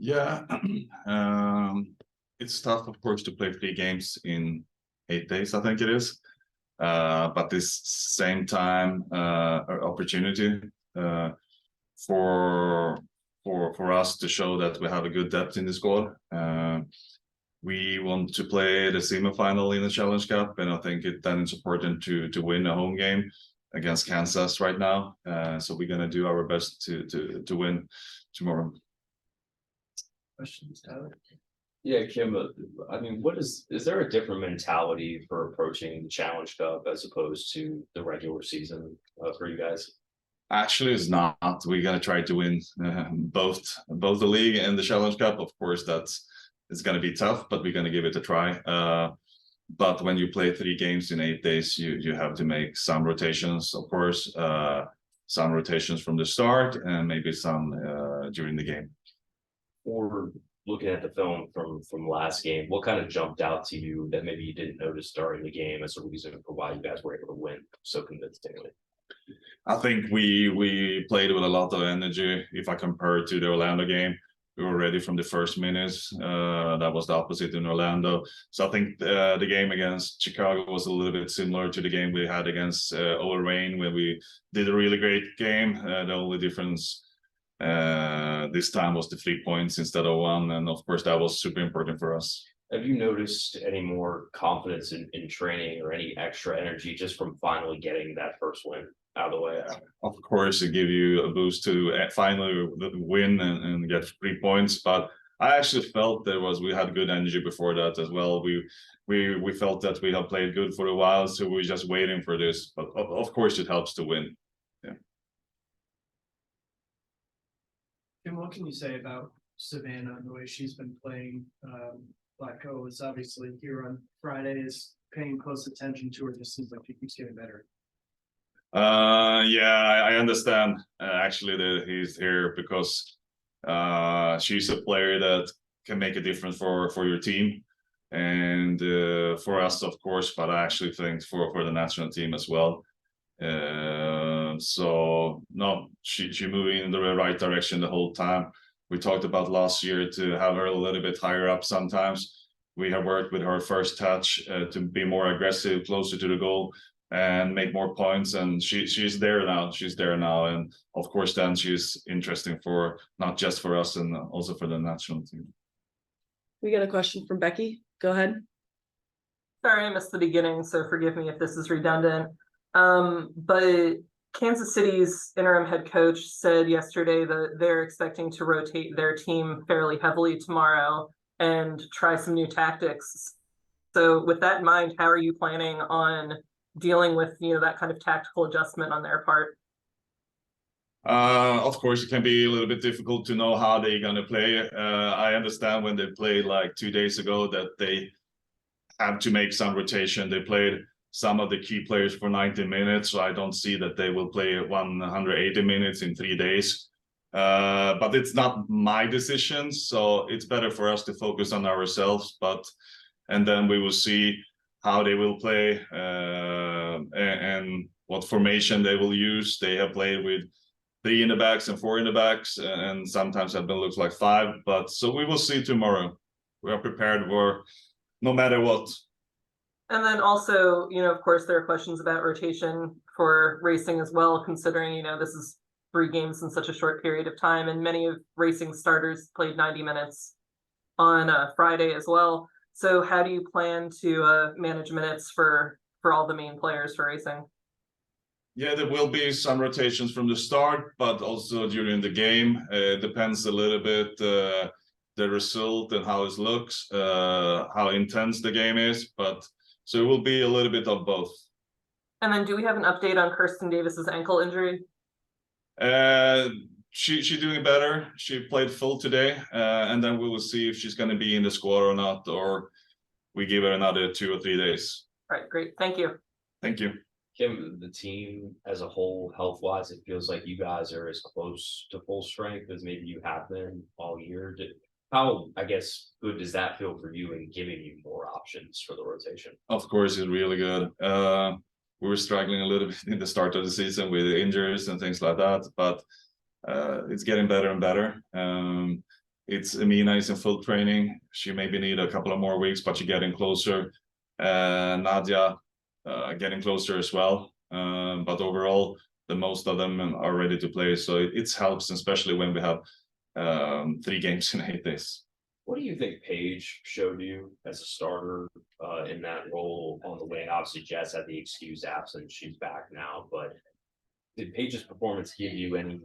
Yeah, it's tough, of course, to play 3 games in 8 days, I think it is. But this same time opportunity for us to show that we have a good depth in the squad. We want to play the semifinal in the Challenge Cup, and I think it's important to win a home game against Kansas right now. So we're gonna do our best to win tomorrow. Questions, Tyler? Yeah, Kim, I mean, is there a different mentality for approaching the Challenge Cup as opposed to the regular season for you guys? Actually, it's not. We're gonna try to win both the league and the Challenge Cup. Of course, it's gonna be tough, but we're gonna give it a try. But when you play 3 games in 8 days, you have to make some rotations, of course. Some rotations from the start, and maybe some during the game. Or looking at the film from last game, what kind of jumped out to you that maybe you didn't notice during the game as a reason for why you guys were able to win so convincingly? I think we played with a lot of energy. If I compare it to the Orlando game, we were ready from the first minutes. That was the opposite in Orlando. So I think the game against Chicago was a little bit similar to the game we had against Reign, where we did a really great game. The only difference this time was the 3 points instead of 1, and of course that was super important for us. Have you noticed any more confidence in training or any extra energy just from finally getting that first win out of the way? Of course, it gives you a boost to finally win and get 3 points. But I actually felt we had good energy before that as well. We felt that we have played good for a while, so we're just waiting for this. But of course, it helps to win. Yeah. Kim, what can you say about Savannah and the way she's been playing? Blacko is obviously here on Friday, is paying close attention to her. Just seems like she keeps getting better. Yeah, I understand actually that he's here because she's a player that can make a difference for your team and for us, of course, but I actually think for the national team as well. So no, she moving in the right direction the whole time. We talked about last year to have her a little bit higher up sometimes. We have worked with her first touch to be more aggressive, closer to the goal, and make more points. And she's there now. She's there now, and of course, then she's interesting for not just for us and also for the national team. We got a question from Becky. Go ahead. Sorry, I missed the beginning, so forgive me if this is redundant. But Kansas City's interim head coach said yesterday that they're expecting to rotate their team fairly heavily tomorrow and try some new tactics. So with that in mind, how are you planning on dealing with, that kind of tactical adjustment on their part? Of course, it can be a little bit difficult to know how they're going to play. I understand when they played like 2 days ago that they have to make some rotation. They played some of the key players for 90 minutes, so I don't see that they will play 180 minutes in 3 days. But it's not my decision, so it's better for us to focus on ourselves. And then we will see how they will play and what formation they will use. They have played with 3 in the backs and 4 in the backs, and sometimes it looks like 5. But so we will see tomorrow. We are prepared for no matter what. And then also, of course, there are questions about rotation for racing as well, considering, this is 3 games in such a short period of time. And many of racing starters played 90 minutes on Friday as well. So how do you plan to manage minutes for all the main players for racing? Yeah, there will be some rotations from the start, but also during the game. It depends a little bit the result and how it looks, how intense the game is. But so it will be a little bit of both. And then do we have an update on Kirsten Davis's ankle injury? She's doing better. She played full today, and then we will see if she's going to be in the squad or not, or we give her another 2 or 3 days. All right, great. Thank you. Thank you. Kim, the team as a whole, health-wise, it feels like you guys are as close to full strength as maybe you have been all year. How, I guess, good does that feel for you in giving you more options for the rotation? Of course, it's really good. We were struggling a little bit in the start of the season with injuries and things like that, but it's getting better and better. It's Amina is in full training. She maybe need a couple of more weeks, but she's getting closer. Nadia getting closer as well. But overall, the most of them are ready to play. So it helps, especially when we have 3 games in 8 days. What do you think Paige showed you as a starter in that role on the way? Obviously, Jess had the excused absence. She's back now, but did Paige's performance give you any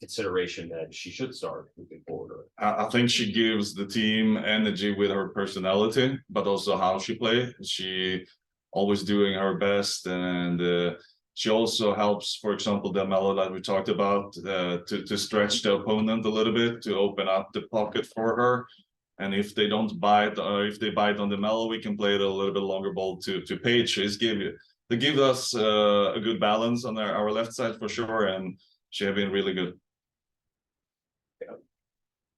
consideration that she should start moving forward? I think she gives the team energy with her personality, but also how she plays. She always doing her best, and she also helps, for example, the mellow that we talked about, to stretch the opponent a little bit, to open up the pocket for her. And if they don't bite, or if they bite on the mellow, we can play it a little bit longer ball to Paige. They give us a good balance on our left side for sure, and she has been really good.